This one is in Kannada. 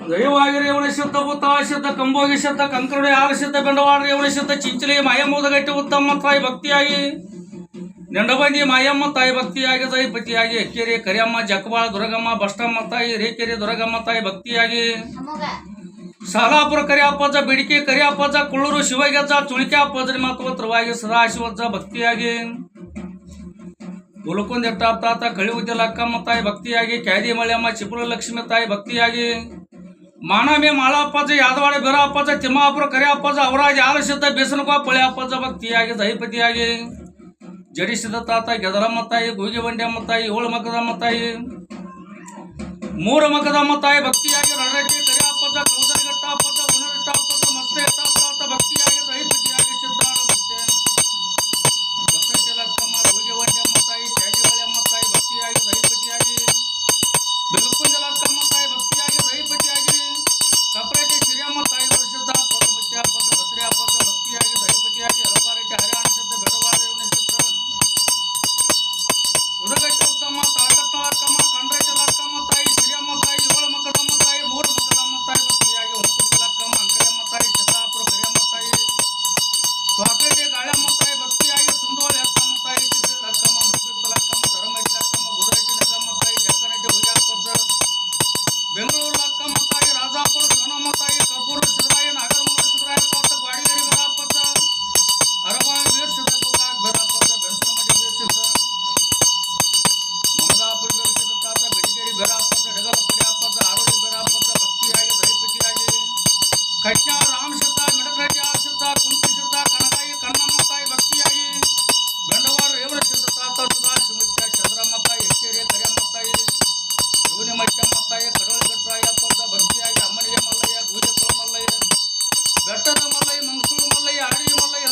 ದೈವವಾಗಿ ರೇವಣ ಶುದ್ಧ ಬುತ್ತ ಶುದ್ಧ ಕಂಬೋಗಿ ಶುದ್ಧ ಕಂಕರುಡೆ ಆಲ ಶುದ್ಧ ಬೆಂಡವಾಡ ರೇವಣ ಶುದ್ಧ ಚಿಂಚಲಿ ಮಾಯಮ್ಮೋದಗಟ್ಟಿ ಉತ್ತಮ ತಾಯಿ ಭಕ್ತಿಯಾಗಿ ನೆಂಡಬಂದಿ ಮಾಯಮ್ಮ ತಾಯಿ ಭಕ್ತಿಯಾಗಿ ದೈಪತಿಯಾಗಿ ಎಕ್ಕೇರಿ ಕರಿಯಮ್ಮ ಜಕವಾಳ ದುರ್ಗಮ್ಮ ಬಷ್ಟಮ್ಮ ತಾಯಿ ರೇಕೆರೆ ದುರ್ಗಮ್ಮ ತಾಯಿ ಭಕ್ತಿಯಾಗಿ ಶಾಲಾಪುರ ಕರಿಯಪ್ಪಜ್ಜ ಬಿಡಿಕೆ ಕರಿಯಪ್ಪಜ್ಜ ಕುಳ್ಳೂರು ಶಿವಗೆಜ್ಜ ಚುಣಿಕೆ ಅಪ್ಪಜ್ಜರಿ ಮಾತುತ್ರವಾಗಿ ಸದಾಶಿವಜ್ಜ ಭಕ್ತಿಯಾಗಿ ಗುಲಕುಂದ ಎಟ್ಟಾಪ್ತಾತ ಕಳಿವುದ್ಯಲ ಅಕ್ಕಮ್ಮ ತಾಯಿ ಭಕ್ತಿಯಾಗಿ ಕ್ಯಾದಿ ಮಳೆಯಮ್ಮ ಚಿಪುರ ಲಕ್ಷ್ಮಿ ತಾಯಿ ಭಕ್ತಿಯಾಗಿ ಮಾನಮೆ ಮಾಳಪ್ಪಜ್ಜ ಯಾದವಾಡ ಬೀರಪ್ಪಜ್ಜ ತಿಮ್ಮಾಪುರ ಕರಿಯಪ್ಪಜ್ಜ ಅವರಾಜ ಆಲಸಿದ್ದ ಬೇಸನಕೋ ಪಳೆ ಅಪ್ಪಜ್ಜ ಭಕ್ತಿಯಾಗಿ ದೈಪತಿಯಾಗಿ ಜಡಿಸಿದ ತಾತ ಗೆದರಮ್ಮ ತಾಯಿ ಗೂಗಿ ಬಂಡೆಯಮ್ಮ ತಾಯಿ ಏಳು ಮಕದಮ್ಮ ತಾಯಿ ಮೂರು ಮಕದಮ್ಮ ತಾಯಿ ಭಕ್ತಿಯಾಗಿ ರಡರೆಡ್ಡಿ ಕರಿಯಪ್ಪಜ್ಜ ಕೌದರಗಟ್ಟ ಅಪ್ಪಜ್ಜ ಪುನರಿಟ್ಟ ಅಪ್ಪಜ್ಜ ಮಸ್ತೆ ಎಟ್ಟಾಪ್ತಾತ ಭಕ್ತಿಯಾಗಿ ದೈಪತಿಯಾಗಿ ಸಿದ್ಧಾಳ ಭಕ್ತಿ ಬಸಟ್ಟಿ ಲಕ್ಕಮ್ಮ ಗೂಗಿ ಬಂಡೆಯಮ್ಮ ತಾಯಿ ಕ್ಯಾದಿ ಮಳೆಯಮ್ಮ ತಾಯಿ ಭಕ್ತಿಯಾಗಿ ದೈಪತಿಯಾಗಿ ಬೆಲಕುಂಜ ಲಕ್ಕಮ್ಮ ತಾಯಿ ಭಕ್ತಿಯಾಗಿ ದೈಪತಿಯಾಗಿ ಕಪರೇಟಿ ಸಿರಿಯಮ್ಮ ತಾಯಿ ವರ್ಷದ ಪದಮುತ್ಯ ಪದ ಬಸರಿ ಅಪ್ಪದ ಭಕ್ತಿಯಾಗಿ ದೈಪತಿಯಾಗಿ ಹರಪಾರೆಟ್ಟಿ ಹರಿಯಾಣ ಸಿದ್ಧ ಬೆಡವಾದೇವನ ಸಿದ್ಧ ಉದಗಟ್ಟಿ ಉತ್ತಮ ತಾಕತ್ತಳಕ್ಕಮ್ಮ ಕಂಡ್ರೆಟ್ಟಿ ಲಕ್ಕಮ್ಮ ತಾಯಿ ಸಿರಿಯಮ್ಮ ತಾಯಿ ಏಳು ಮಕದಮ್ಮ ತಾಯಿ ಮೂರು ಮಕದಮ್ಮ ತಾಯಿ ಭಕ್ತಿಯಾಗಿ ಹೊಸಪುಟ್ಟಿ ಲಕ್ಕಮ್ಮ ಅಂಕಯಮ್ಮ ತಾಯಿ ಸಿದ್ದಾಪುರ ಕರಿಯಮ್ಮ ತಾಯಿ ಸ್ವಾಕೇಟಿ ಗಾಳಮ್ಮ ತಾಯಿ ಭಕ್ತಿಯಾಗಿ ಸುಂದೋಳಿ ಅಕ್ಕಮ್ಮ ತಾಯಿ ಚಿತ್ರ ಲಕ್ಕಮ್ಮ ಮುಸ್ಲಿಪ್ಪ ಲಕ್ಕಮ್ಮ ಧರ್ಮಟ್ಟಿ ಲಕ್ಕಮ್ಮ ಗುದರಟ್ಟಿ ನಗಮ್ಮ ತಾಯಿ ಜಕ್ಕನಟ್ಟಿ ಹುಯ್ಯಾಪದ ಬೆಂಗಳೂರು ಲಕ್ಕಮ್ಮ ತಾಯಿ ರಾಜಾಪುರ ಸೋನಮ್ಮ ತಾಯಿ ಕಬ್ಬೂರು ಸಿದ್ದರಾಯ ನಾಗರಮೂಲ ಸಿದ್ದರಾಯ ತಾತ ಗ್ವಾಡಿಗೇರಿ ಬೆರಾಪದ ಅರಬಾವಿ ವೀರ್ ಸಿದ್ಧ ಗೋಕಾಕ್ ಬೆರಾಪದ ಬೆಣಸನಮಡಿ ವೀರ್ ಸಿದ್ಧ ಮಮದಾಪುರ ವೀರ್ ಸಿದ್ಧ ತಾತ ಬೆಡಿಗೇರಿ ಬೆರಾಪದ ಡಗಲಪಡಿ ಅಪ್ಪದ ಆರೋಳಿ ಬೆರಾಪದ ಭಕ್ತಿಯಾಗಿ ದೈಪತಿಯಾಗಿ ಕಟ್ನಾಳ ರಾಮ ಸಿದ್ಧ ಮಿಡಕರೆಡ್ಡಿ ಆರ್ ಸಿದ್ಧ ಕುಂತಿ ಸಿದ್ಧ ಕನಗಾಯಿ ಕಣ್ಣಮ್ಮ ತಾಯಿ ಭಕ್ತಿಯಾಗಿ ಬೆಂಡವಾಡ ರೇವಣ ಸಿದ್ಧ ತಾತ ಸುಧಾ ಶಿಮುತ್ಯ ಚಂದ್ರಮ್ಮ ತಾಯಿ ಹೆಕ್ಕೇರಿ ಕರಿಯಮ್ಮ ತಾಯಿ ಶಿವನಿ ಮಚ್ಚಮ್ಮ ತಾಯಿ ಕಡವಳಿಗಟ್ಟರಾಯಪ್ಪದ ಭಕ್ತಿಯಾಗಿ ಅಮ್ಮನಿಗೆ ಮಲ್ಲಯ್ಯ ಗೂಜೆಕೊಳ ಮಲ್ಲಯ್ಯ ಬೆಟ್ಟದ ಮಲ್ಲಯ್ಯ ಮಂಗಸೂರು ಮಲ್ಲಯ್ಯ ಆಡಿ ಮಲ್ಲಯ್ಯ